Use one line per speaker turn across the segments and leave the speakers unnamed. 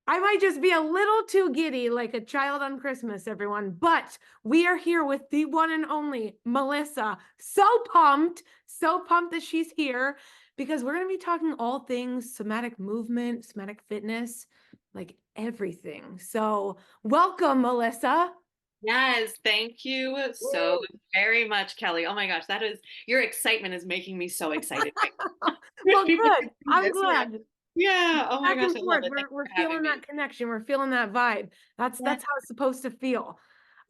I might just be a little too giddy, like a child on Christmas, everyone. But we are here with the one and only Melissa. So pumped that she's here because we're going to be talking all things somatic movement, somatic fitness, like everything. So, welcome, Melissa.
Yes, thank you so
Woo!
very much, Kelly. Oh my gosh, that is your excitement is making me so excited right now. Wish
Well,
people
good.
could see
I'm
this. Yeah.
glad.
Yeah. Oh my
Back
gosh,
and
I love
forth.
it. Thanks
We're
for having
feeling
me.
that connection. We're feeling that vibe. That's
Yeah.
that's how it's supposed to feel.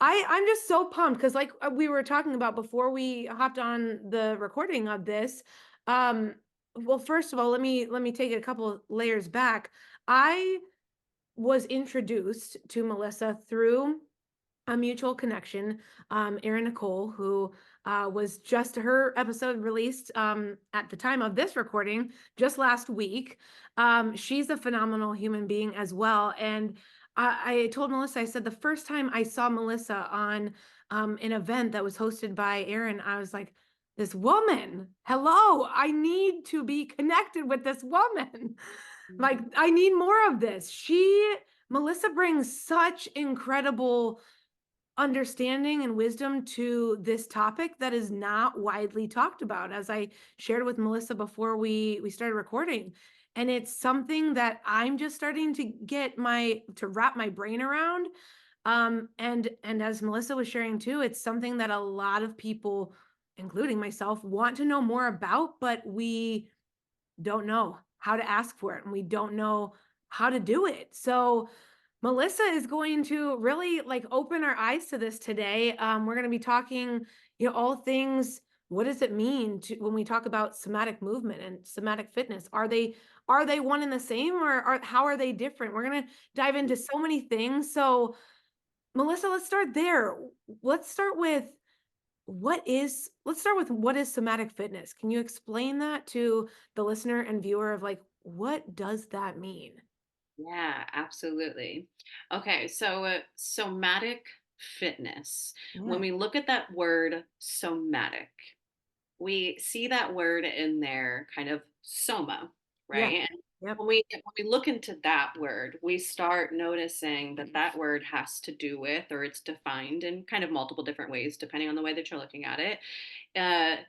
I'm just so pumped because like we were talking about before we hopped on the recording of this. Um, well, first of all, let me take it a couple of layers back. I was introduced to Melissa through a mutual connection, Erin Nicole, who was just her episode released at the time of this recording just last week. She's a phenomenal human being as well. And I told Melissa, I said the first time I saw Melissa on an event that was hosted by Erin, I was like, this woman, hello, I need to be connected with this woman. Like,
Mhm.
I need more of this. Melissa brings such incredible understanding and wisdom to this topic that is not widely talked about, as I shared with Melissa before we started recording. And it's something that I'm just starting to get my to wrap my brain around. And as Melissa was sharing too, it's something that a lot of people, including myself, want to know more about, but we don't know how to ask for it and we don't know how to do it. So Melissa is going to really like open our eyes to this today. We're going to be talking, all things. What does it mean to when we talk about somatic movement and somatic fitness? Are they one and the same, or how are they different? We're going to dive into so many things. So Melissa, let's start there. Let's start with let's start with what is somatic fitness? Can you explain that to the listener and viewer of like what does that mean?
Yeah, absolutely. Okay, so somatic fitness. When
Yeah.
we look at that word somatic, we see that word in there kind of soma,
Yeah.
right? And
Yep.
when we look into that word, we start noticing that that word has to do with, or it's defined in kind of multiple different ways depending on the way that you're looking at it.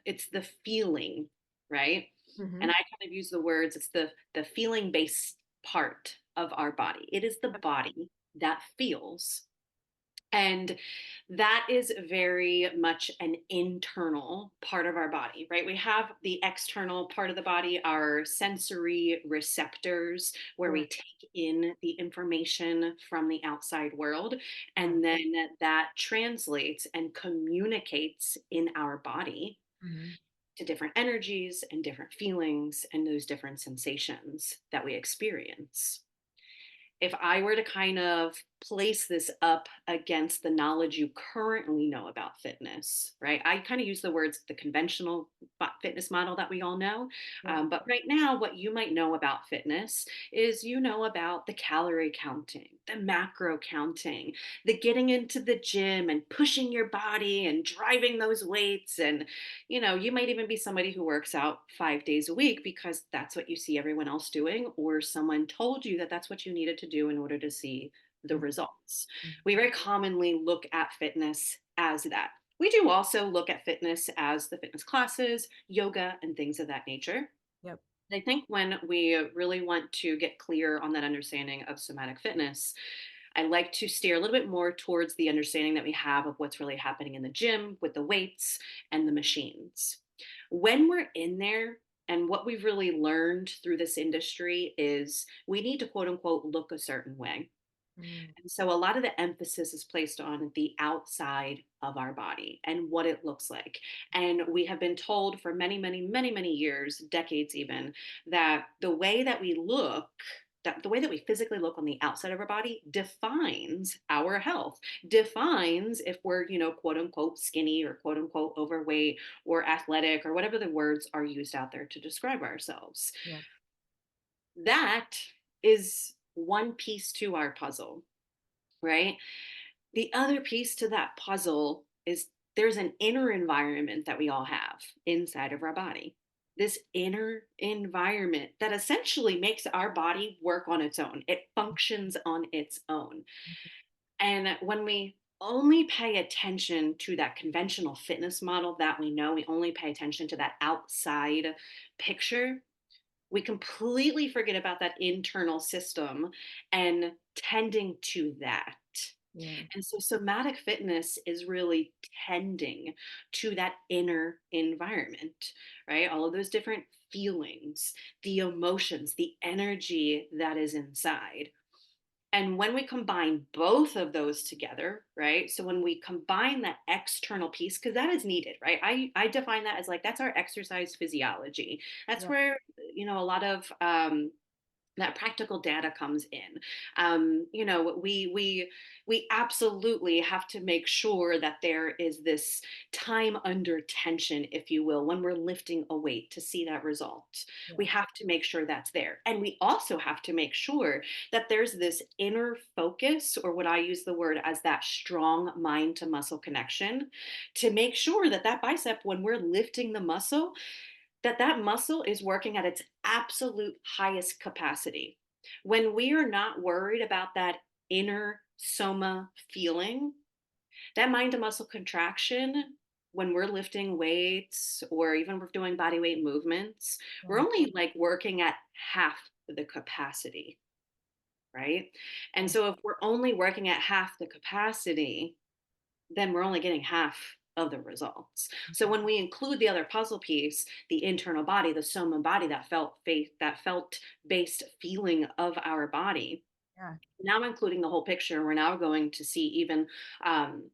It's the feeling, right? And
Hmm.
I kind of use the words, it's the feeling based part of our body. It is the body that feels, and that is very much an internal part of our body, right? We have the external part of the body, our sensory receptors, where
Yeah.
we take in the information from the outside world.
Right.
And then that translates and communicates in our body
Hmm.
to different energies and different feelings and those different sensations that we experience. If I were to kind of place this up against the knowledge you currently know about fitness, right? I kind of use the words the conventional fitness model that we all know.
Yeah.
But right now, what you might know about fitness is you know about the calorie counting, the macro counting, the getting into the gym and pushing your body and driving those weights. And, you might even be somebody who works out 5 days a week because that's what you see everyone else doing, or someone told you that that's what you needed to do in order to see the results. We very commonly look at fitness as that. We do also look at fitness as the fitness classes, yoga, and things of that nature.
Yep.
I think when we really want to get clear on that understanding of somatic fitness, I like to steer a little bit more towards the understanding that we have of what's really happening in the gym with the weights and the machines. When we're in there, and what we've really learned through this industry is we need to quote unquote look a certain way.
Mm.
And so a lot of the emphasis is placed on the outside of our body and what it looks like. And we have been told for many, many, many, many years, decades even, that the way that we look, that the way that we physically look on the outside of our body defines our health, defines if we're, quote unquote skinny or quote unquote overweight or athletic or whatever the words are used out there to describe ourselves.
Yeah.
That is one piece to our puzzle, right? The other piece to that puzzle is there's an inner environment that we all have inside of our body. this inner environment that essentially makes our body work on its own. It functions on its own. And when we only pay attention to that conventional fitness model that we know, we only pay attention to that outside picture, we completely forget about that internal system and tending to that.
Yeah.
And so somatic fitness is really tending to that inner environment, right? All of those different feelings, the emotions, the energy that is inside. And when we combine both of those together, right? So when we combine that external piece, because that is needed, right? I define that as like that's our exercise physiology. That's
Yeah.
where a lot of that practical data comes in. We absolutely have to make sure that there is this time under tension, if you will, when we're lifting a weight to see that result. We
Yeah.
have to make sure that's there, and we also have to make sure that there's this inner focus, or what I use the word as that strong mind to muscle connection, to make sure that that bicep, when we're lifting the muscle, that that muscle is working at its absolute highest capacity. When we are not worried about that inner soma feeling, that mind to muscle contraction, when we're lifting weights or even we're doing body weight movements, we're
Yeah.
only like working at half the capacity, right? And
Yeah.
so if we're only working at half the capacity, then we're only getting half of the results. So
Mhm.
when we include the other puzzle piece, the internal body, the soma body, that felt faith, that felt based feeling of our body,
Yeah.
now including the whole picture, we're now going to see even um,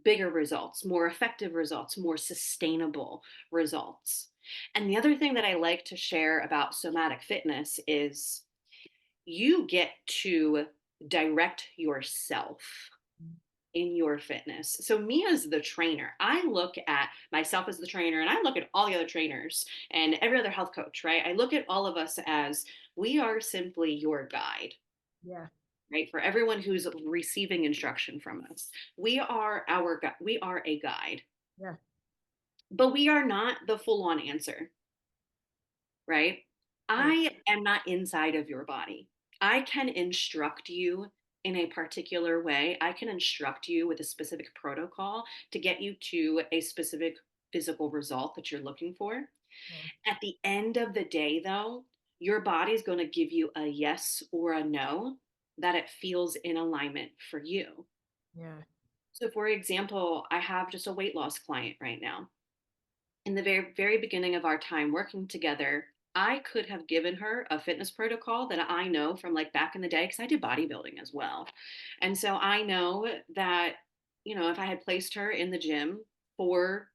bigger results, more effective results, more sustainable results. And the other thing that I like to share about somatic fitness is you get to direct yourself
Mm.
in your fitness. So, me as the trainer, I look at myself as the trainer and I look at all the other trainers and every other health coach, right? I look at all of us as we are simply your guide,
Yeah.
right? For everyone who's receiving instruction from us, we are a guide,
Yeah.
but we are not the full on answer, right?
Right.
I am not inside of your body. I can instruct you in a particular way. I can instruct you with a specific protocol to get you to a specific physical result that you're looking for.
Yeah.
At the end of the day, though, your body's going to give you a yes or a no that it feels in alignment for you.
Yeah.
So, for example, I have just a weight loss client right now. In the very very beginning of our time working together, I could have given her a fitness protocol that I know from like back in the day because I did bodybuilding as well. And so I know that, if I had placed her in the gym for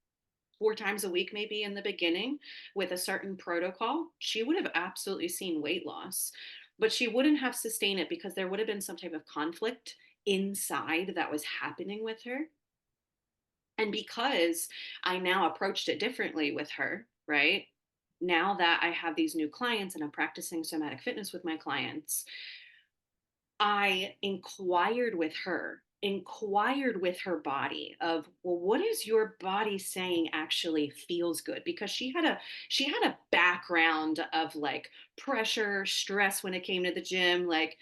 4 times a week, maybe in the beginning, with a certain protocol, she would have absolutely seen weight loss. But she wouldn't have sustained it because there would have been some type of conflict inside that was happening with her. And because I now approached it differently with her, right? Now that I have these new clients and I'm practicing somatic fitness with my clients, I inquired with her body of, well, what is your body saying actually feels good? Because she had a background of like pressure, stress when it came to the gym. Like,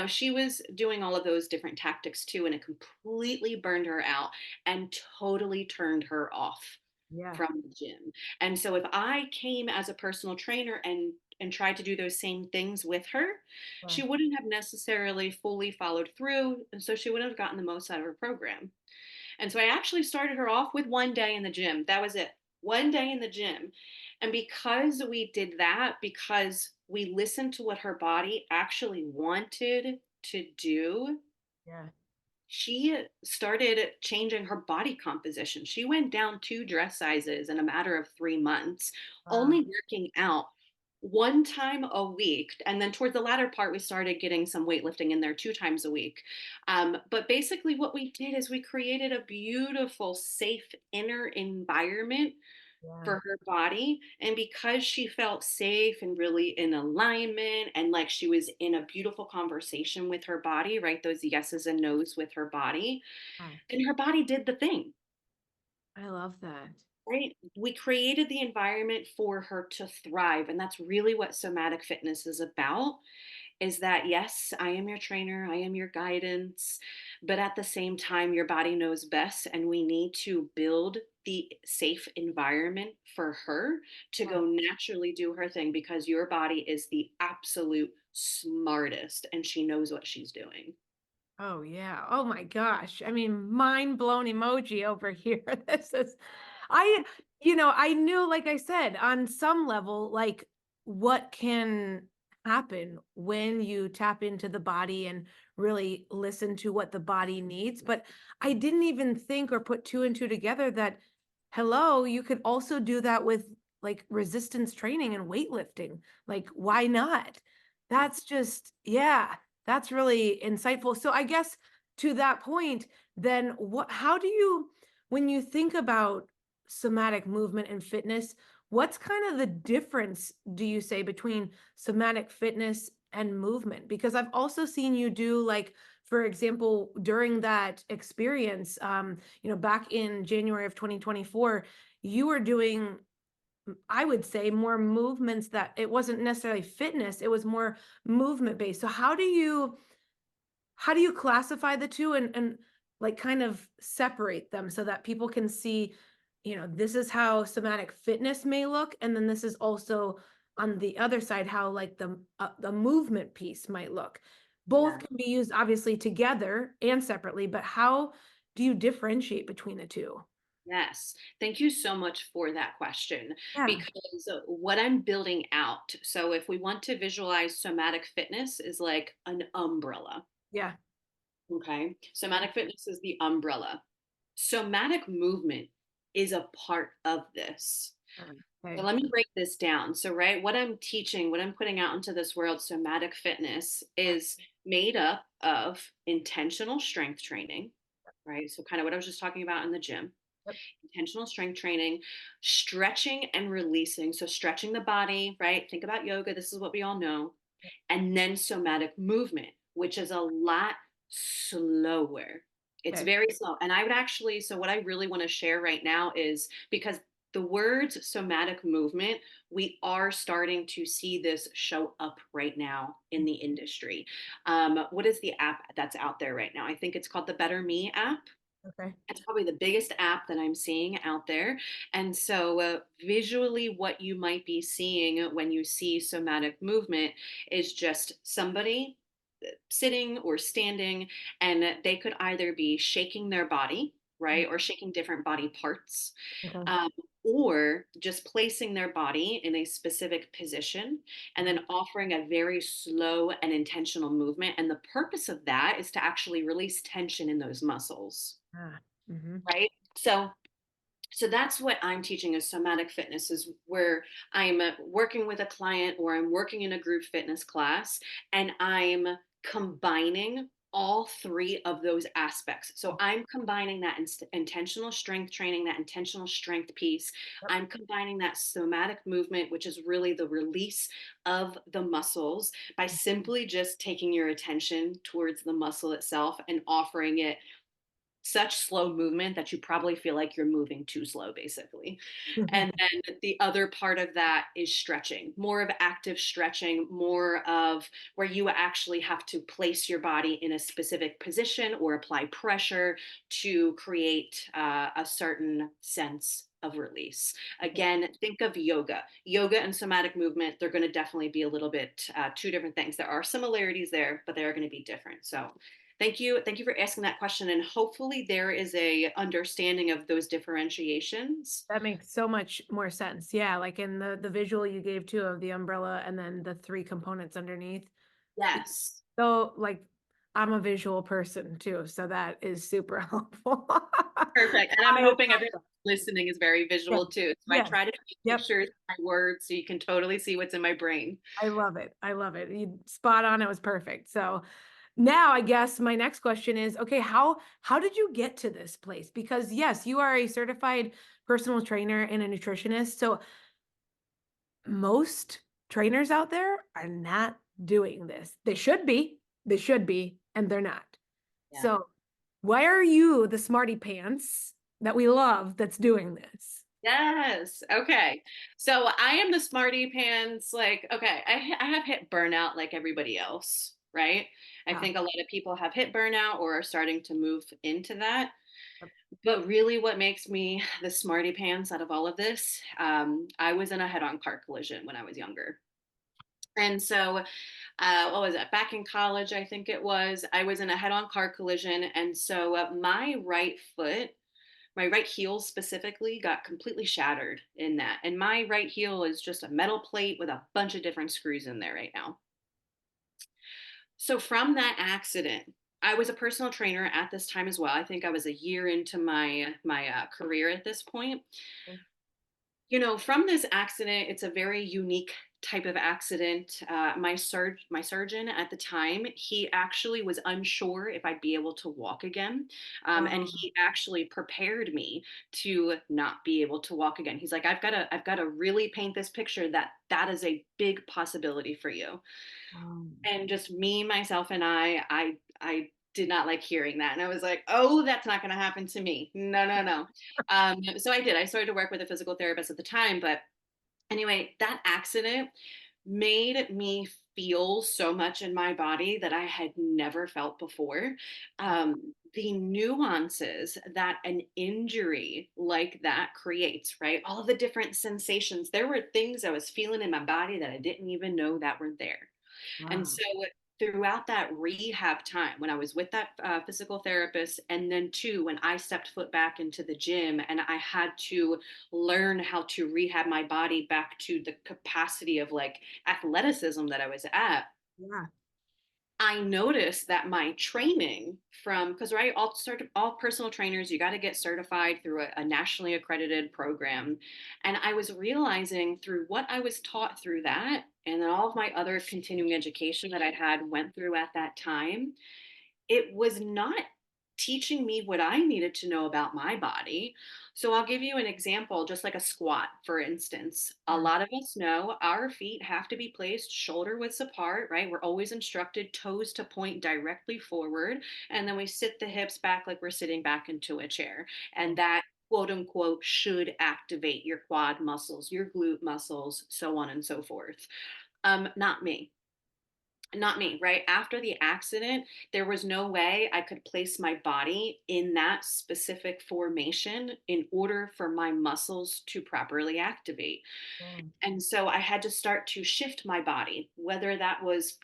she was doing all of those different tactics too, and it completely burned her out and totally turned her off
Yeah.
from the gym. And so if I came as a personal trainer and tried to do those same things with her,
Yeah.
she wouldn't have necessarily fully followed through. And so she wouldn't have gotten the most out of her program. And so I actually started her off with 1 day in the gym. That was it. 1 day in the gym. And because we did that, because we listened to what her body actually wanted to do,
Yeah.
she started changing her body composition. She went down 2 dress sizes in a matter of 3 months,
Wow.
only working out 1 time a week. And then toward the latter part, we started getting some weightlifting in there 2 times a week. But basically, what we did is we created a beautiful, safe inner environment
Yeah.
for her body. And because she felt safe and really in alignment and like she was in a beautiful conversation with her body, right? Those yeses and nos with her body,
Wow.
then her body did the thing.
I love that.
Right? We created the environment for her to thrive. And that's really what somatic fitness is about, is that yes, I am your trainer, I am your guidance, but at the same time, your body knows best. And we need to build the safe environment for her to
Yeah.
go naturally do her thing because your body is the absolute smartest and she knows what she's doing.
Oh yeah. Oh my gosh. I mean, mind blown emoji over here. This is I I knew, like I said, on some level, like what can happen when you tap into the body and really listen to what the body needs, but I didn't even think or put two and two together that hello, you could also do that with like resistance training and weightlifting. Like why not? That's just yeah. That's really insightful. So I guess to that point, then how do you, when you think about somatic movement and fitness, what's kind of the difference, do you say, between somatic fitness and movement? Because I've also seen you do like, for example, during that experience, back in January of 2024, you were doing I would say more movements that it wasn't necessarily fitness, it was more movement based. So how do you classify the two and like kind of separate them so that people can see, this is how somatic fitness may look, and then this is also on the other side how like the movement piece might look. Both
Yeah.
can be used obviously together and separately, but how do you differentiate between the two?
Yes. Thank you so much for that question
Yeah.
because what I'm building out. So, if we want to visualize somatic fitness is like an umbrella.
Yeah.
Okay.
Yeah.
Somatic fitness is the umbrella. Somatic movement is a part of this. So
Okay.
let me break this down. So, right, what I'm teaching, what I'm putting out into this world, somatic fitness is made up of intentional strength training, right? So, kind of what I was just talking about in the gym,
Yep.
intentional strength training, stretching and releasing. So, stretching the body, right? Think about yoga. This is what we all know. And then somatic movement, which is a lot slower. It's
Okay.
very slow. And I would actually, so what I really want to share right now is because the words somatic movement, we are starting to see this show up right now in the industry. What is the app that's out there right now? I think it's called the Better Me app.
Okay.
It's probably the biggest app that I'm seeing out there. And so, visually, what you might be seeing when you see somatic movement is just somebody sitting or standing, and they could either be shaking their body, right, or shaking different body parts,
Okay.
um, or just placing their body in a specific position and
Okay.
then offering a very slow and intentional movement. And the purpose of that is to actually release tension in those muscles,
Ah. Mhm.
right? So that's what I'm teaching is somatic fitness is where I'm working with a client or I'm working in a group fitness class and I'm combining all three of those aspects. So I'm combining that intentional strength training, that intentional strength piece.
Yep.
I'm combining that somatic movement, which is really the release of the muscles by simply just taking your attention towards the muscle itself and offering it such slow movement that you probably feel like you're moving too slow, basically. And then the other part of that is stretching, more of active stretching, more of where you actually have to place your body in a specific position or apply pressure to create a certain sense of release. Again, think of yoga. Yoga and somatic movement, they're going to definitely be a little bit two different things. There are similarities there, but they are going to be different. So thank you. Thank you for asking that question. And hopefully there is a understanding of those differentiations.
That makes so much more sense. Yeah, like in the visual you gave too of the umbrella and then the three components underneath.
Yes.
So like I'm a visual person too, so that is super helpful.
Perfect. And I'm
I
hoping everyone listening is very
yeah,
visual too. So I
yes,
try to paint
yep.
pictures, my words, so you can totally see what's in my brain.
I love it. I love it. You spot on. It was perfect. So now I guess my next question is, okay, how did you get to this place? Because yes, you are a certified personal trainer and a nutritionist. So most trainers out there are not doing this. They should be, and they're not.
Yeah.
So why are you the smarty pants that we love that's doing this?
Yes. Okay. So I am the smarty pants. Like, okay, I have hit burnout like everybody else, right? I
Yeah.
think a lot of people have hit burnout or are starting to move into that.
Yep.
But really, what makes me the smarty pants out of all of this, I was in a head on car collision when I was younger. And so, what was it? Back in college, I think it was, I was in a head on car collision. And so, my right foot, my right heel specifically, got completely shattered in that. And my right heel is just a metal plate with a bunch of different screws in there right now. So from that accident, I was a personal trainer at this time as well. I think I was a year into my career at this point. You know, from this accident, it's a very unique type of accident. My surgeon at the time, he actually was unsure if I'd be able to walk again, and
Oh,
he actually prepared me to not be able to walk again. He's like, I've got to really paint this picture that that is a big possibility for you.
um,
And just me, myself, and I did not like hearing that. And I was like, oh, that's not going to happen to me. No, no, no. So I did. I started to work with a physical therapist at the time. But anyway, that accident made me feel so much in my body that I had never felt before. The nuances that an injury like that creates, right? All of the different sensations. There were things I was feeling in my body that I didn't even know that were there. And
wow.
so throughout that rehab time, when I was with that physical therapist, and then too, when I stepped foot back into the gym and I had to learn how to rehab my body back to the capacity of like athleticism that I was at,
Yeah.
I noticed that my training from, because right, all personal trainers, you got to get certified through a nationally accredited program. And I was realizing through what I was taught through that, and then all of my other continuing education that I had went through at that time, it was not teaching me what I needed to know about my body. So I'll give you an example, just like a squat, for instance. A
Yeah.
lot of us know our feet have to be placed shoulder widths apart, right? We're always instructed toes to point directly forward. And then we sit the hips back like we're sitting back into a chair. And that quote unquote should activate your quad muscles, your glute muscles, so on and so forth. Not me, not me, right? After the accident, there was no way I could place my body in that specific formation in order for my muscles to properly activate.
Oh,
And so I had to start to shift my body, whether that was,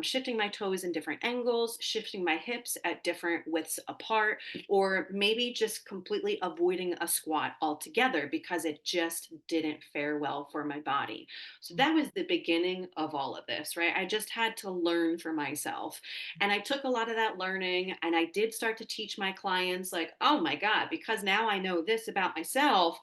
shifting my toes in different angles, shifting my hips at different widths apart, or maybe just completely avoiding a squat altogether because it just didn't fare well for my body. So
mm,
that was the beginning of all of this, right? I just had to learn for myself. And I took a lot of that learning and I did start to teach my clients, like, oh my God, because now I know this about myself,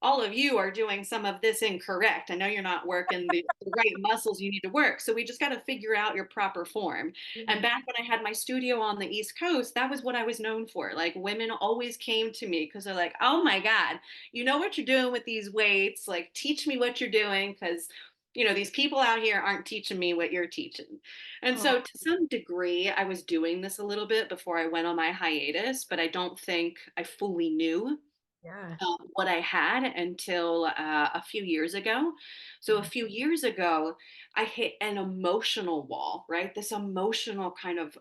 all of you are doing some of this incorrect. I know you're not working the right muscles you need to work. So we just got to figure out your proper form. And
yeah.
back when I had my studio on the East Coast, that was what I was known for. Like women always came to me because they're like, oh my God, you know what you're doing with these weights? Like, teach me what you're doing because these people out here aren't teaching me what you're teaching. And
Oh,
so, to some degree, I was doing this a little bit before I went on my hiatus, but I don't think I fully knew
yeah.
what I had until a few years ago. So a
Mm,
few years ago, I hit an emotional wall, right? This emotional kind of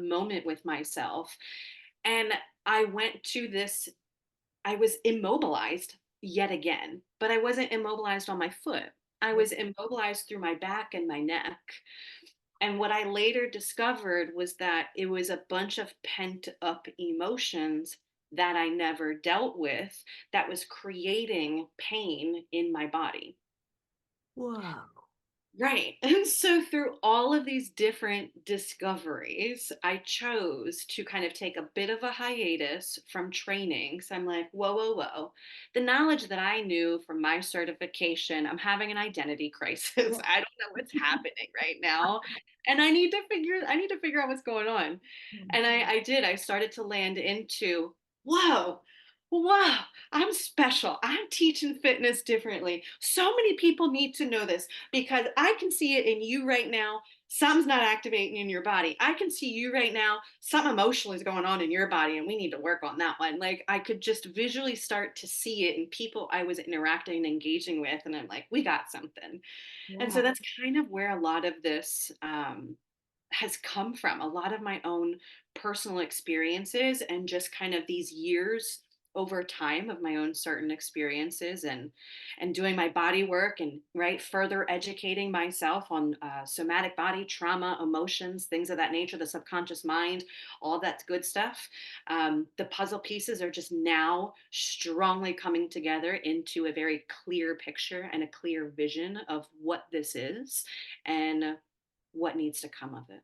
moment with myself. And I went to this, I was immobilized yet again, but I wasn't immobilized on my foot. I
yeah.
was immobilized through my back and my neck. And what I later discovered was that it was a bunch of pent up emotions that I never dealt with that was creating pain in my body.
Whoa.
Right. And so through all of these different discoveries, I chose to kind of take a bit of a hiatus from training. So I'm like, whoa, whoa, whoa. The knowledge that I knew from my certification, I'm having an identity crisis.
Yeah.
I don't know what's happening right now. And I need to figure out what's going on.
Mm,
And I did. I started to land into, whoa. Wow, I'm special. I'm teaching fitness differently. So many people need to know this because I can see it in you right now. Something's not activating in your body. I can see you right now. Something emotional is going on in your body, and we need to work on that one. Like, I could just visually start to see it in people I was interacting and engaging with. And I'm like, we got something. And so
Yeah,
that's kind of where a lot of this has come from, a lot of my own personal experiences and just kind of these years over time of my own certain experiences and doing my body work and right further educating myself on somatic body trauma, emotions, things of that nature, the subconscious mind, all that good stuff. The puzzle pieces are just now strongly coming together into a very clear picture and a clear vision of what this is and what needs to come of it.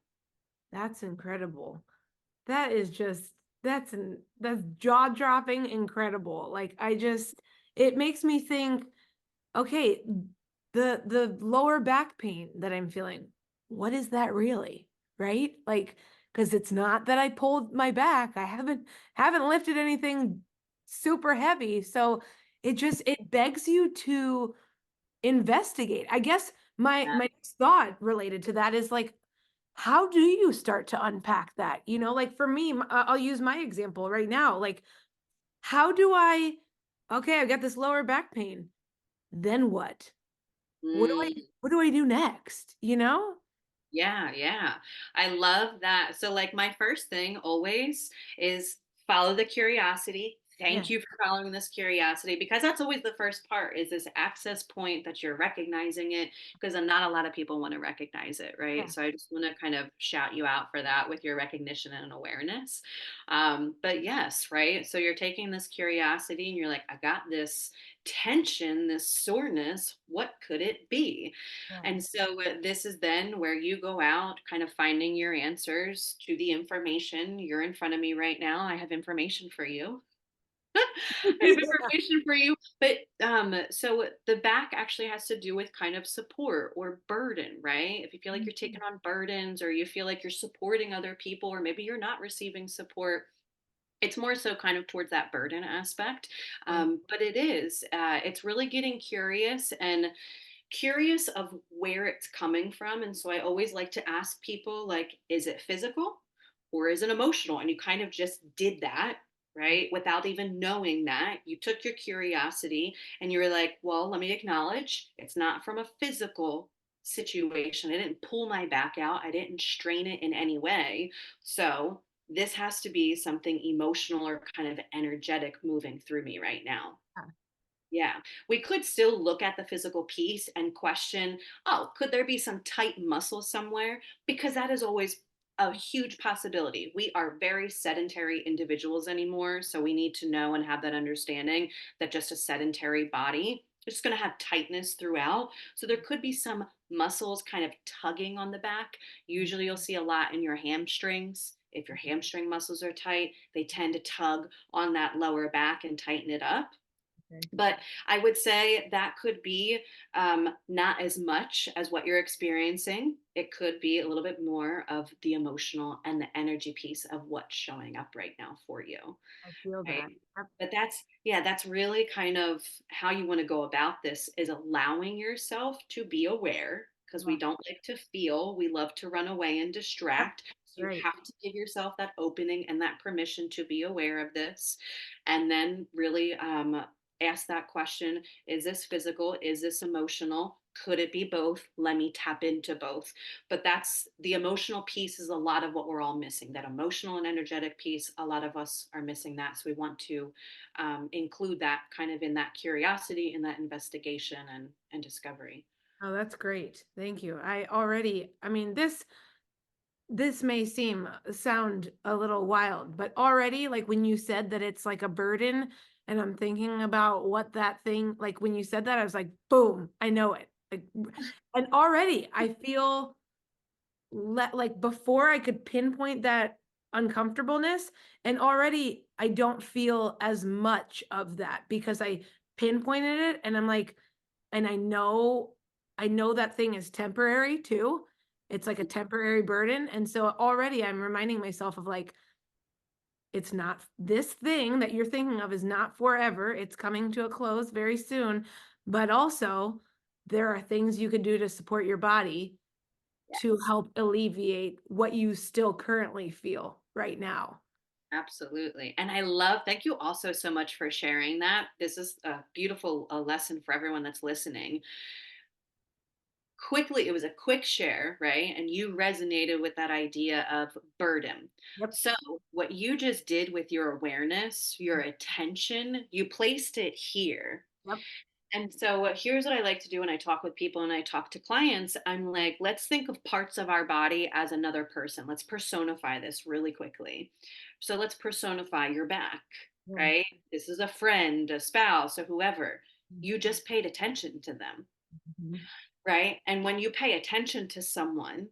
that's incredible. That is just that's jaw-dropping incredible. Like I just it makes me think, okay, the lower back pain that I'm feeling, what is that really? Right? Like, because it's not that I pulled my back. I haven't lifted anything super heavy. So it begs you to investigate. I guess
Yeah.
my next thought related to that is like, how do you start to unpack that? Like for me, I'll use my example right now. Like, how do I, okay, I've got this lower back pain. Then what?
Mm.
What do I do next?
Yeah, yeah. I love that. So, like, my first thing always is follow the curiosity.
Yeah.
Thank you for following this curiosity because that's always the first part is this access point that you're recognizing it because not a lot of people want to recognize it, right?
Yeah.
So, I just want to kind of shout you out for that with your recognition and awareness. But yes, right? So, you're taking this curiosity and you're like, I got this tension, this soreness. What could it be?
Yeah.
And so this is then where you go out, kind of finding your answers to the information. You're in front of me right now. I have information for you. I have
Yeah.
information for you. But so the back actually has to do with kind of support or burden, right? If you feel like you're
Mhm.
taking on burdens or you feel like you're supporting other people or maybe you're not receiving support, it's more so kind of towards that burden aspect.
Yeah.
But it's really getting curious of where it's coming from. And so I always like to ask people, like, is it physical or is it emotional? And you kind of just did that, right? Without even knowing that. You took your curiosity and you were like, well, let me acknowledge it's not from a physical situation. I didn't pull my back out, I didn't strain it in any way. So this has to be something emotional or kind of energetic moving through me right now. Yeah, we could still look at the physical piece and question, oh, could there be some tight muscle somewhere? Because that is always a huge possibility. We are very sedentary individuals anymore. So we need to know and have that understanding that just a sedentary body is just going to have tightness throughout. So there could be some muscles kind of tugging on the back. Usually you'll see a lot in your hamstrings. If your hamstring muscles are tight, they tend to tug on that lower back and tighten it up.
Okay.
But I would say that could be not as much as what you're experiencing. It could be a little bit more of the emotional and the energy piece of what's showing up right now for you.
I feel
Right.
that. Yep.
But that's really kind of how you want to go about this is allowing yourself to be aware because we
Yeah.
don't like to feel. We love to run away and
Yep.
distract. So you
Right.
have to give yourself that opening and that permission to be aware of this. And then really ask that question, is this physical? Is this emotional? Could it be both? Let me tap into both. But that's the emotional piece is a lot of what we're all missing. That emotional and energetic piece, a lot of us are missing that. So we want to include that kind of in that curiosity, in that investigation and discovery.
Oh, that's great. Thank you. I mean, this may sound a little wild, but already, like when you said that it's like a burden, and I'm thinking about what that thing, like when you said that, I was like, boom, I know it. Like, and already I feel like before I could pinpoint that uncomfortableness, and already I don't feel as much of that because I pinpointed it, and I'm like, and I know that thing is temporary too. It's like a temporary burden. And so already I'm reminding myself of like, it's not, this thing that you're thinking of is not forever. It's coming to a close very soon. But also, there are things you can do to support your body to
Yes.
help alleviate what you still currently feel right now.
Absolutely. And thank you also so much for sharing that. This is a beautiful lesson for everyone that's listening. Quickly, it was a quick share, right? And you resonated with that idea of burden.
Yep.
So, what you just did with your awareness, your attention, you placed it here.
Yep.
And so here's what I like to do when I talk with people and I talk to clients. I'm like, let's think of parts of our body as another person. Let's personify this really quickly. So let's personify your back,
Yeah.
right? This is a friend, a spouse, or whoever. You just paid attention to them,
Mhm.
right? And when you pay attention to someone,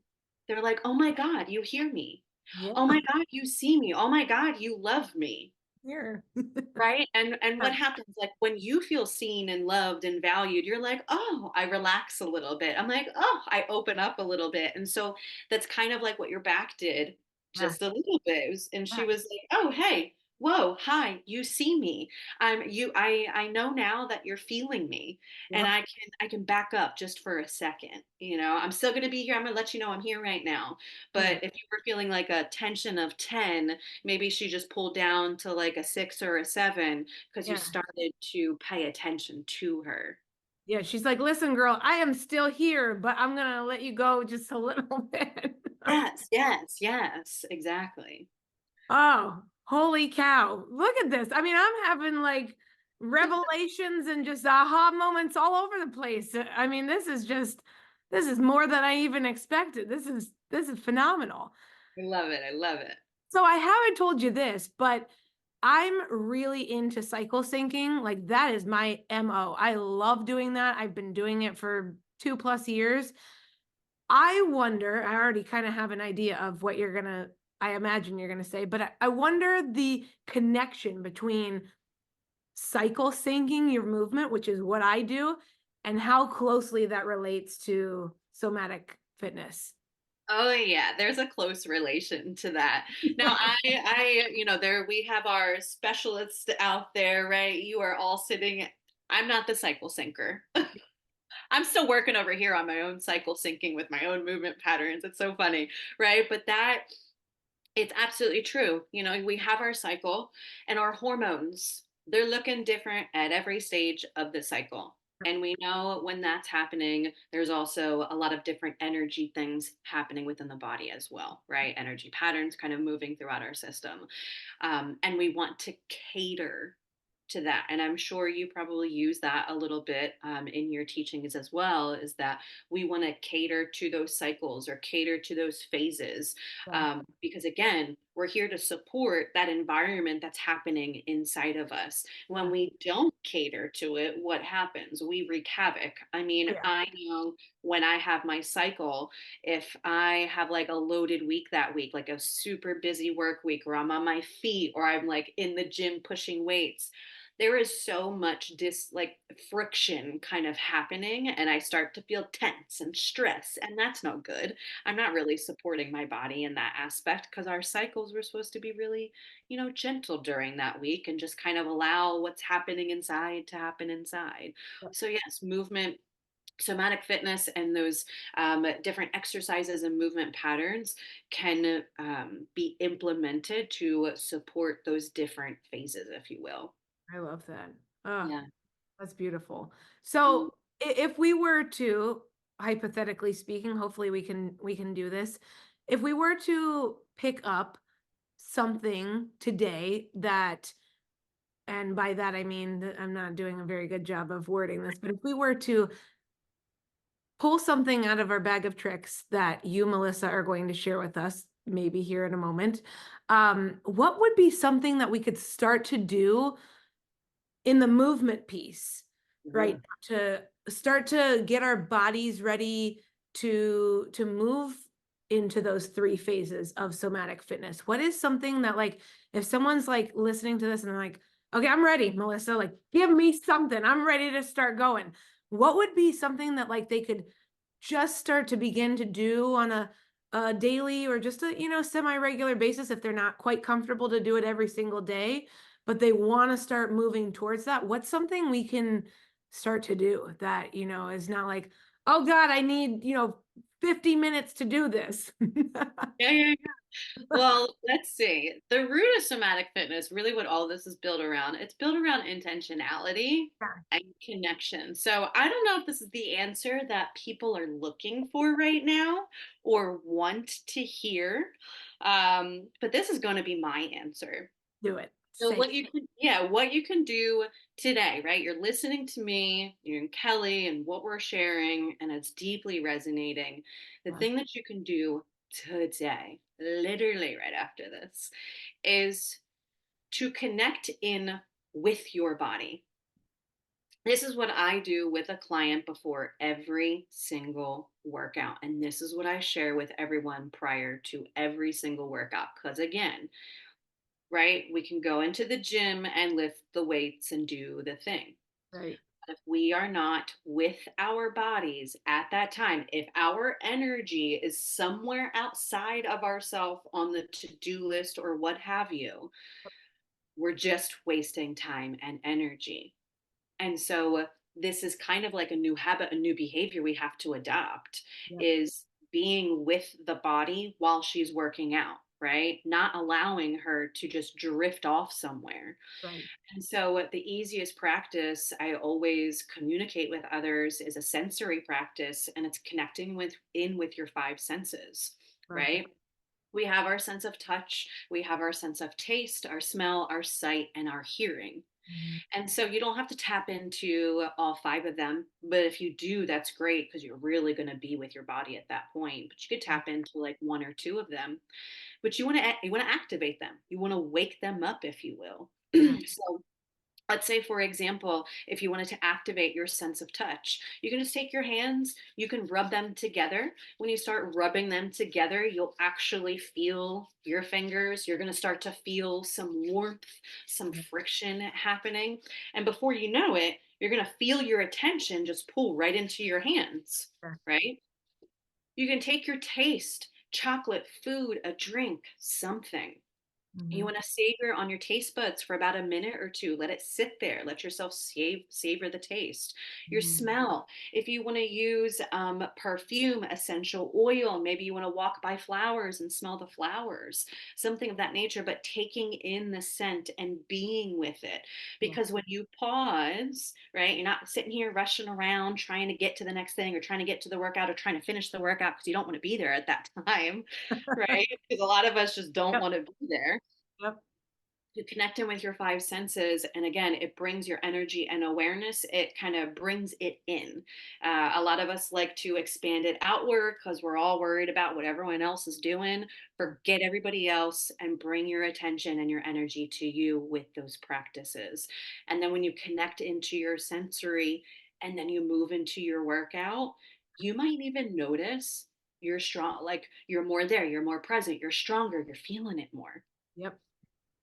they're like, oh my God, you hear me.
Yeah.
Oh my God, you see me. Oh my God, you love me.
Here.
Right? And
Yeah.
what happens, like, when you feel seen and loved and valued, you're like, "Oh," I relax a little bit. I'm like, "Oh," I open up a little bit. And so that's kind of like what your back did
Yeah.
just a little bit. And
Yeah.
she was like, "Oh, hey. Whoa, hi, you see me. I know now that you're feeling me and
Yep.
I can back up just for a second. You know, I'm still going to be here. I'm going to let you know I'm here right now.
Yeah.
But if you were feeling like a tension of 10, maybe she just pulled down to like a 6 or a 7 because you
Yeah.
started to pay attention to her.
Yeah. She's like, listen, girl, I am still here, but I'm gonna let you go just a little bit.
Yes, yes, yes, exactly.
Oh, holy cow. Look at this. I mean, I'm having like revelations and just aha moments all over the place. I mean, this is more than I even expected. This is phenomenal.
I love it. I love it.
So I haven't told you this, but I'm really into cycle syncing. Like that is my MO. I love doing that. I've been doing it for 2+ years. I wonder, I already kind of have an idea of what I imagine you're gonna say, but I wonder the connection between cycle syncing your movement, which is what I do, and how closely that relates to somatic fitness.
Oh yeah, there's a close relation to that. Now there we have our specialists out there, right? You are all sitting. I'm not the cycle syncer. I'm still working over here on my own cycle syncing with my own movement patterns. It's so funny, right? But that it's absolutely true. You know, we have our cycle and our hormones, they're looking different at every stage of the cycle. And we know when that's happening, there's also a lot of different energy things happening within the body as well, right? Energy patterns kind of moving throughout our system. And we want to cater to that. And I'm sure you probably use that a little bit in your teachings as well, is that we want to cater to those cycles or cater to those phases.
Yeah,
Because again, we're here to support that environment that's happening inside of us. When
yeah,
we don't cater to it, what happens? We wreak havoc. I mean,
yeah,
I know when I have my cycle, if I have like a loaded week that week, like a super busy work week, or I'm on my feet, or I'm like in the gym pushing weights, there is so much like friction kind of happening, and I start to feel tense and stress, and that's not good. I'm not really supporting my body in that aspect, because our cycles were supposed to be really, gentle during that week and just kind of allow what's happening inside to happen inside.
yeah.
So yes, movement, somatic fitness, and those different exercises and movement patterns can be implemented to support those different phases, if you will.
I love that. Oh,
Yeah.
that's beautiful.
Mm.
So if we were to, hypothetically speaking, hopefully we can do this. If we were to pick up something today that, and by that I mean that I'm not doing a very good job of wording this, but if we were to pull something out of our bag of tricks that you, Melissa, are going to share with us, maybe here in a moment, what would be something that we could start to do in the movement piece, right?
Mhm.
To start to get our bodies ready to move into those 3 phases of somatic fitness. What is something that, like, if someone's like listening to this and they're like, okay, I'm ready, Melissa, like give me something. I'm ready to start going. What would be something that like they could just start to begin to do on a daily or just a, semi-regular basis if they're not quite comfortable to do it every single day, but they want to start moving towards that, what's something we can start to do that, is not like, oh God, I need, 50 minutes to do this.
Yeah, yeah, yeah. Well, let's see. The root of somatic fitness, really what all this is built around, it's built around intentionality
Yeah,
and connection. So I don't know if this is the answer that people are looking for right now or want to hear. But this is going to be my answer.
do it.
So
Say
what you can, yeah, what you can do today, right? You're listening to me, you and Kelly, and what we're sharing, and it's deeply resonating. The
it.
thing that you can do today, literally right after this, is to connect in with your body. This is what I do with a client before every single workout. And this is what I share with everyone prior to every single workout. Because again, right? We can go into the gym and lift the weights and do the thing.
Right,
If we are not with our bodies at that time, if our energy is somewhere outside of ourselves on the to do list or what have you, we're just wasting time and energy. And so this is kind of like a new habit, a new behavior we have to adopt
yep,
is being with the body while she's working out, right? Not allowing her to just drift off somewhere.
right,
And so the easiest practice I always communicate with others is a sensory practice, and it's connecting with your five senses,
perfect.
right? We have our sense of touch, we have our sense of taste, our smell, our sight, and our hearing.
Mhm.
And so you don't have to tap into all five of them, but if you do, that's great because you're really going to be with your body at that point. But you could tap into like one or two of them, but you want to activate them. You want to wake them up, if you will.
Yeah,
So let's say, for example, if you wanted to activate your sense of touch, you can just take your hands, you can rub them together. When you start rubbing them together, you'll actually feel your fingers. You're going to start to feel some warmth, some
yeah,
friction happening. And before you know it, you're going to feel your attention just pull right into your hands,
yeah.
right? You can take your taste, chocolate, food, a drink, something. You
Mhm,
want to savor on your taste buds for about a minute or two. Let it sit there. Let yourself savor the taste. Your
mhm.
smell. If you want to use perfume, essential oil, maybe you want to walk by flowers and smell the flowers, something of that nature, but taking in the scent and being with it.
Yeah,
Because when you pause, right, you're not sitting here rushing around trying to get to the next thing or trying to get to the workout or trying to finish the workout because you don't want to be there at that time, right? Because a lot of us just don't
yep,
want to be there.
yep,
You connect in with your five senses, and again, it brings your energy and awareness. It kind of brings it in. A lot of us like to expand it outward because we're all worried about what everyone else is doing. Forget everybody else and bring your attention and your energy to you with those practices. And then when you connect into your sensory and then you move into your workout, you might even notice you're strong, like you're more there, you're more present, you're stronger, you're feeling it more.
yep.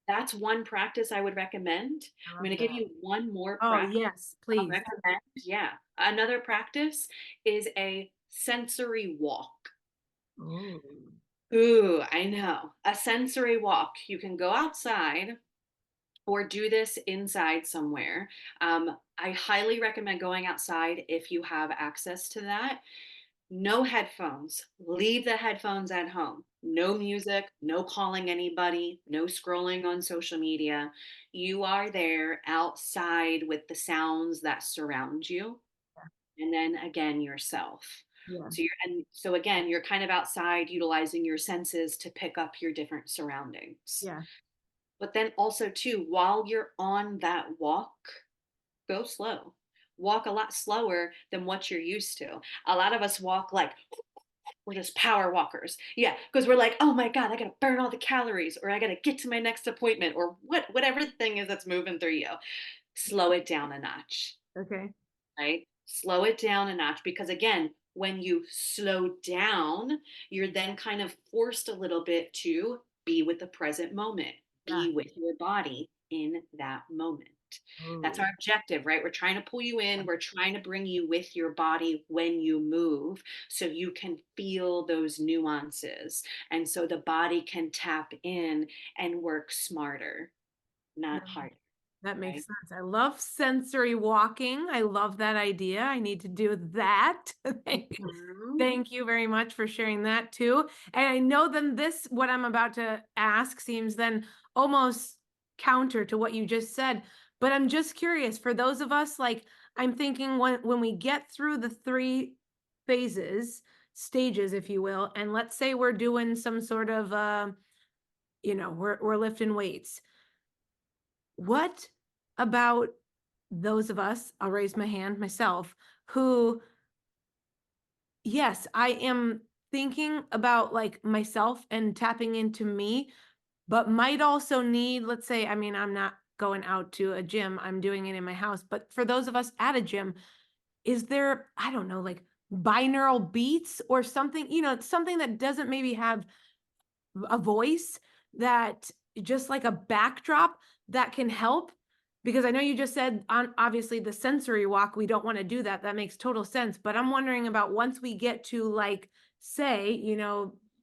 That's one practice I would recommend.
I
I'm
love
gonna give
that.
you one more
Oh,
practice
yes,
I'll
please.
recommend. Yeah. Another practice is a sensory walk.
Oh,
Ooh, I know. A sensory walk. You can go outside or do this inside somewhere. I highly recommend going outside if you have access to that. No headphones. Leave the headphones at home. No music, no calling anybody, no scrolling on social media. You are there outside with the sounds that surround you. And then again, yourself.
yeah,
So again, you're kind of outside utilizing your senses to pick up your different surroundings.
yeah,
But then also too, while you're on that walk, go slow. Walk a lot slower than what you're used to. A lot of us walk like we're just power walkers. Yeah, because we're like, oh my God, I gotta burn all the calories, or I gotta get to my next appointment, or whatever the thing is that's moving through you. Slow it down a notch,
okay,
right? Slow it down a notch because again, when you slow down, you're then kind of forced a little bit to be with the present moment,
yeah,
be with your body in that moment. That's
Oh,
our objective, right? We're trying to pull you in, we're trying to bring you with your body when you move so you can feel those nuances. And so the body can tap in and work smarter,
yeah.
not harder,
That makes
right?
sense. I love sensory walking. I love that idea. I need to do that.
Mhm.
Thank you very much for sharing that too. And I know then this, what I'm about to ask seems then almost counter to what you just said. But I'm just curious for those of us, like I'm thinking when we get through the three phases, stages, if you will, and let's say we're doing some sort of we're lifting weights. What about those of us, I'll raise my hand myself, who, yes, I am thinking about like myself and tapping into me, but might also need, let's say, I mean, I'm not going out to a gym, I'm doing it in my house. But for those of us at a gym, is there, I don't know, like binaural beats or something, something that doesn't maybe have a voice that just like a backdrop that can help? Because I know you just said on obviously the sensory walk, we don't want to do that. That makes total sense. But I'm wondering about once we get to like, say,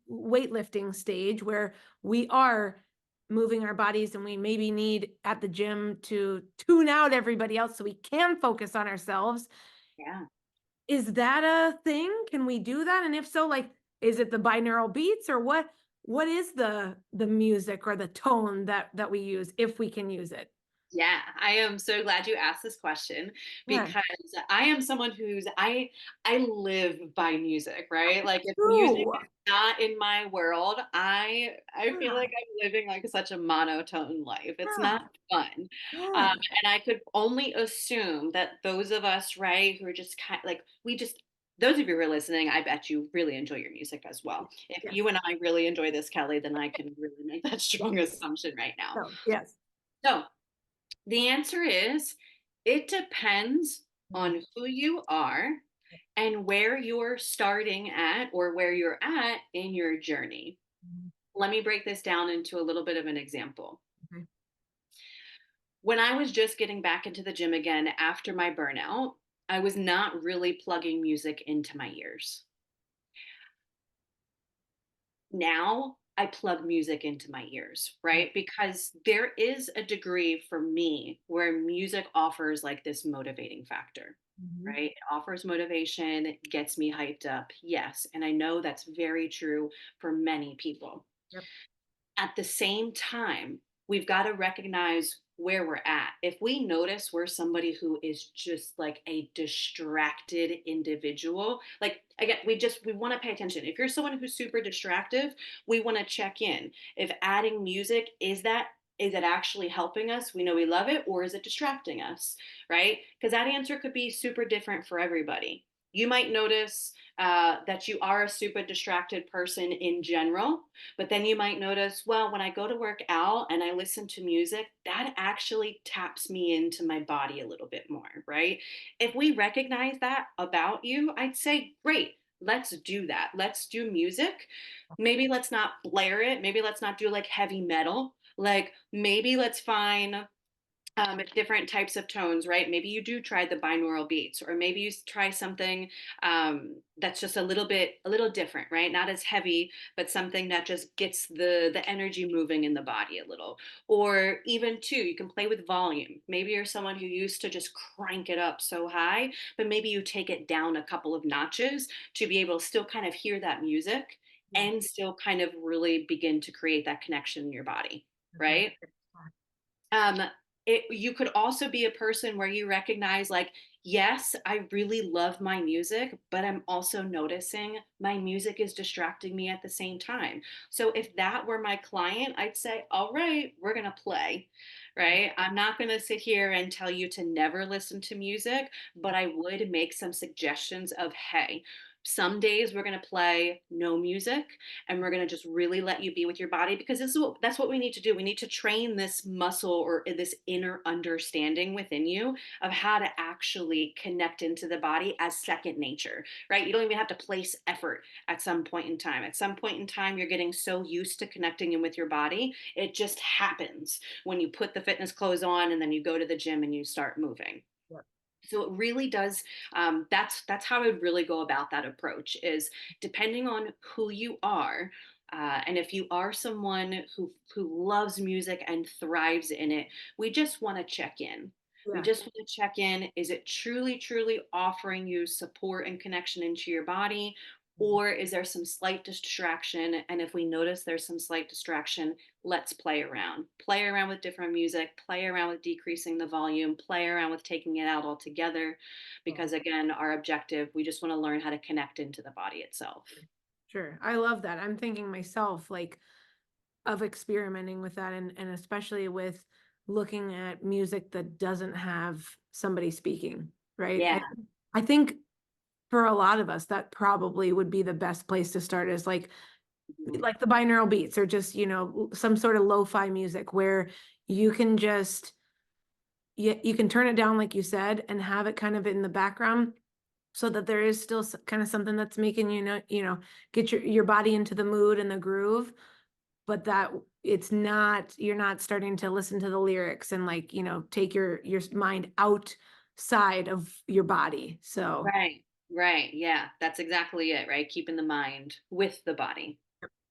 weightlifting stage where we are moving our bodies and we maybe need at the gym to tune out everybody else so we can focus on ourselves.
Yeah.
Is that a thing? Can we do that? And if so, like, is it the binaural beats or what is the music or the tone that we use if we can use it?
Yeah, I am so glad you asked this question
Yeah.
because I am someone I live by music, right? Like if music
True.
is not in my world, I feel
Yeah.
like I'm living like such a monotone life. It's
Yeah.
not fun.
Yeah.
And I could only assume that those of us, right, who are just kind like we just those of you who are listening, I bet you really enjoy your music as well. If
Yes.
you and I really enjoy this, Kelly, then I can really make that strong assumption right now.
No. Yes.
So the answer is it depends
Mm,
on who you are and where you're starting at or where you're at in your journey.
mm,
Let me break this down into a little bit of an example.
okay.
When I was just getting back into the gym again after my burnout, I was not really plugging music into my ears. Now I plug music into my ears,
Yeah.
right? Because there is a degree for me where music offers like this motivating factor,
Mhm.
right? It offers motivation, it gets me hyped up. Yes. And I know that's very true for many people.
Yep.
At the same time, we've got to recognize where we're at. If we notice we're somebody who is just like a distracted individual, like again, we want to pay attention. If you're someone who's super distractive, we want to check in. If adding music is it actually helping us? We know we love it, or is it distracting us? Right? Because that answer could be super different for everybody. You might notice that you are a super distracted person in general, but then you might notice, well, when I go to work out and I listen to music, that actually taps me into my body a little bit more, right? If we recognize that about you, I'd say, great, let's do that. Let's do music. Maybe let's not blare it. Maybe let's not do like heavy metal. Like maybe let's find different types of tones, right? Maybe you do try the binaural beats, or maybe you try something that's just a little different, right? Not as heavy, but something that just gets the energy moving in the body a little. Or even too, you can play with volume. Maybe you're someone who used to just crank it up so high, but maybe you take it down a couple of notches to be able to still kind of hear that music
Yeah.
and still kind of really begin to create that connection in your body,
Okay.
right? um you could also be a person where you recognize like, yes, I really love my music, but I'm also noticing my music is distracting me at the same time. So if that were my client, I'd say, all right, we're going to play, right? I'm not going to sit here and tell you to never listen to music, but I would make some suggestions of, hey, Some days we're going to play no music and we're going to just really let you be with your body, because that's what we need to do. We need to train this muscle or this inner understanding within you of how to actually connect into the body as second nature, right? You don't even have to place effort at some point in time. At some point in time, you're getting so used to connecting in with your body. It just happens when you put the fitness clothes on and then you go to the gym and you start moving.
Yep.
So it really does. That's how I would really go about that approach. Is depending on who you are, and if you are someone who loves music and thrives in it, we just want to check in. We
Yeah.
just want to check in. Is it truly offering you support and connection into your body? Or is there some slight distraction? And if we notice there's some slight distraction, let's play around. Play around with different music, play around with decreasing the volume, play around with taking it out altogether.
Oh,
Because again, our objective, we just want to learn how to connect into the body itself.
sure. I love that. I'm thinking myself, like, of experimenting with that, and especially with looking at music that doesn't have somebody speaking, right?
Yeah.
I think for a lot of us, that probably would be the best place to start, is
Mhm.
like the binaural beats, or just, some sort of lo-fi music where you can just, you can turn it down, like you said, and have it kind of in the background, so that there is still kind of something that's making get your body into the mood and the groove, but that it's not, you're not starting to listen to the lyrics and, like, take your mind outside of your body. So
Right. Right. Yeah. That's exactly it, right? Keeping the mind with the body.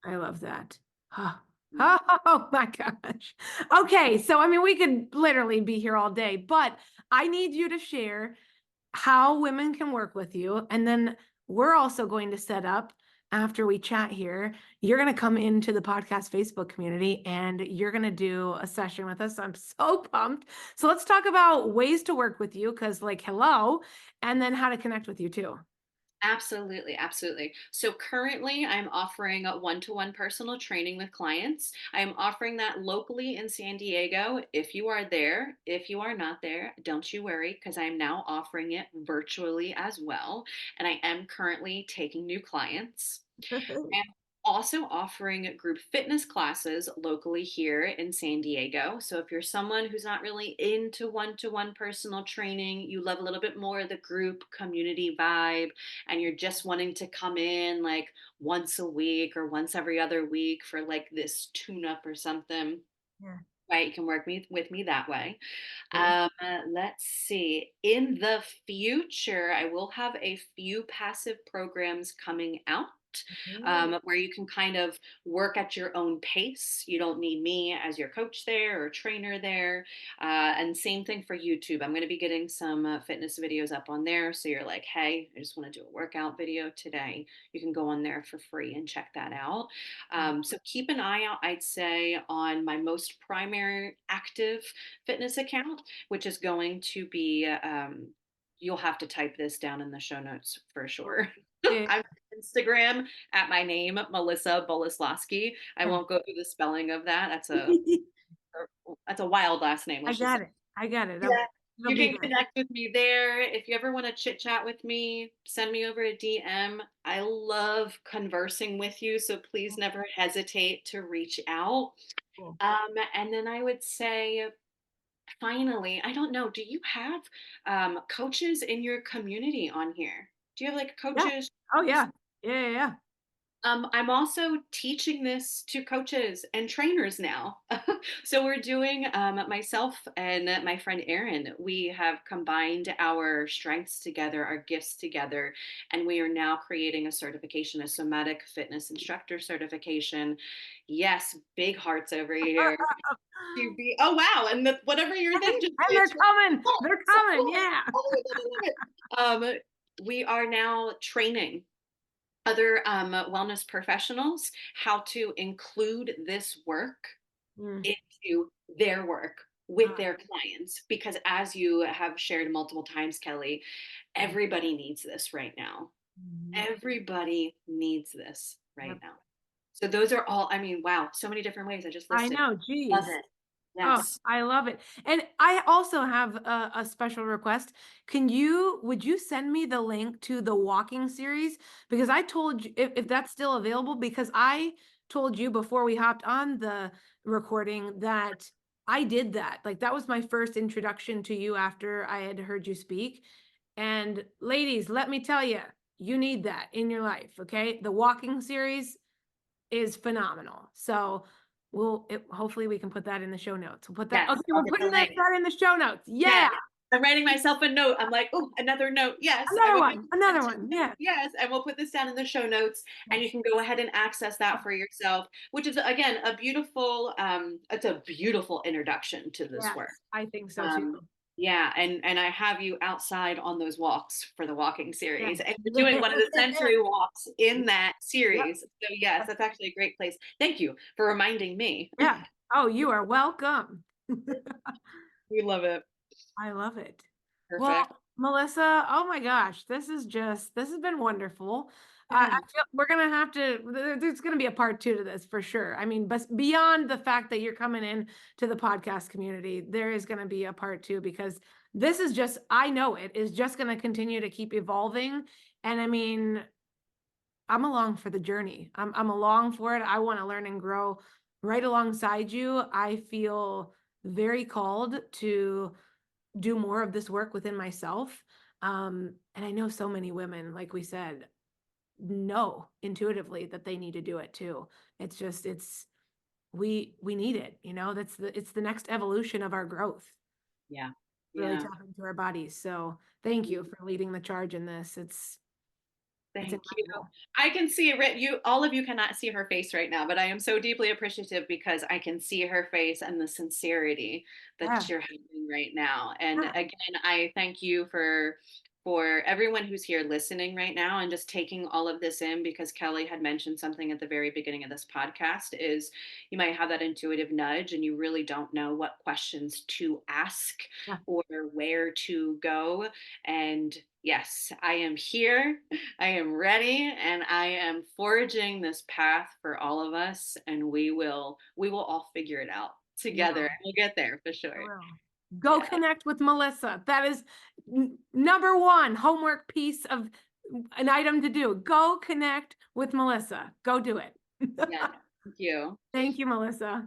I love that. Oh,
Yeah.
oh my gosh. Okay, so I mean, we could literally be here all day, but I need you to share how women can work with you. And then we're also going to set up, after we chat here, you're going to come into the podcast Facebook community and you're going to do a session with us. I'm so pumped. So let's talk about ways to work with you, because, like, hello, and then how to connect with you too.
Absolutely, absolutely. So currently, I'm offering a one-to-one personal training with clients. I am offering that locally in San Diego. If you are there, if you are not there, don't you worry, because I am now offering it virtually as well. And I am currently taking new clients. I'm also offering group fitness classes locally here in San Diego. So if you're someone who's not really into one-to-one personal training, you love a little bit more of the group community vibe, and you're just wanting to come in like once a week or once every other week for like this tune up or something,
Yeah.
right? You can work with me that way.
Cool.
Let's see. In the future, I will have a few passive programs coming out,
Ooh.
where you can kind of work at your own pace. You don't need me as your coach there or trainer there. And same thing for YouTube. I'm going to be getting some fitness videos up on there. So you're like, hey, I just want to do a workout video today. You can go on there for free and check that out. So keep an eye out, I'd say, on my most primary active fitness account, which is going to be, you'll have to type this down in the show notes for sure.
Yeah.
I'm on Instagram at my name, Melissa Boleslawski. I
Yeah.
won't go through the spelling of that. That's a wild last name.
I
Let's just say.
got it. I got it.
Yeah.
It'll
You
be
can
good.
connect with me there. If you ever want to chit chat with me, send me over a DM. I love conversing with you, so please never hesitate to reach out.
Cool.
And then I would say, finally, I don't know, do you have coaches in your community on here? Do you have like
Yeah.
coaches?
Oh yeah. Yeah, yeah, yeah.
I'm also teaching this to coaches and trainers now. So we're doing, myself and my friend Erin, we have combined our strengths together, our gifts together, and we are now creating a certification, a somatic fitness instructor certification. Yes, big hearts over here. To be, oh wow, and whatever your thing just
And
did.
they're coming. They're
So
coming.
cool.
Yeah.
I love it. I love it. We are now training other wellness professionals how to include this work
Mm.
into their work with
Ah,
their clients. Because as you have shared multiple times, Kelly,
mm.
everybody needs this right now.
Mhm.
Everybody needs this right
Yep.
now. So those are all, I mean, wow, so many different ways I just
I
listed.
know.
Love
Geez.
it.
Oh,
Yes.
I love it. And I also have a special request. Would you send me the link to the walking series? Because I told you if that's still available, because I told you before we hopped on the recording that I did that. Like that was my first introduction to you after I had heard you speak. And ladies, let me tell you, you need that in your life. Okay. The walking series is phenomenal. So hopefully we can put that in the show notes. We'll put that.
Yes.
Okay,
I'll
we're
get the
putting
link.
that in the show notes. Yeah,
Yes. I'm writing myself a note. I'm like, oh, another note. Yes, I
another
will put
one,
this
another
into
one. Yeah,
yes, and we'll put this down in the show notes, and you
yes,
can go ahead and access that for yourself, which is again a beautiful, it's a beautiful introduction to this work.
yes. I think so too.
Um, yeah, and I have you outside on those walks for the walking
Yeah.
series, and you're doing one of the sensory walks in that
Yep.
series. So yes, that's actually a great place. Thank you for reminding me.
Yeah. Oh, you are welcome.
We love it.
I love it. Well,
Perfect.
Melissa, oh my gosh, this has been wonderful. I
Yeah.
feel we're gonna have to, there's gonna be a part two to this for sure. I mean, but beyond the fact that you're coming in to the podcast community, there is gonna be a part two because this is just, I know it is just gonna continue to keep evolving. And I mean, I'm along for the journey. I'm along for it. I want to learn and grow right alongside you. I feel very called to do more of this work within myself. And I know so many women, like we said, know intuitively that they need to do it too. It's just we need it, you know, it's the next evolution of our growth,
Yeah.
really
Yeah.
tap into our bodies. So thank you for leading the charge in this. It's
Thank you.
incredible.
I can see it. You, all of you cannot see her face right now, but I am so deeply appreciative because I can see her face and the sincerity that
Yeah.
you're having right now. And
Yeah.
again, I thank you for everyone who's here listening right now and just taking all of this in because Kelly had mentioned something at the very beginning of this podcast is you might have that intuitive nudge and you really don't know what questions to ask
Yeah.
or where to go. And yes, I am here. I am ready and I am forging this path for all of us and we will all figure it out
You
together.
will.
We'll get there for
You
sure.
will. Go
Yeah.
connect with Melissa. That is number one homework piece of an item to do. Go connect with Melissa. Go do it.
Yeah. Thank you.
Thank you, Melissa.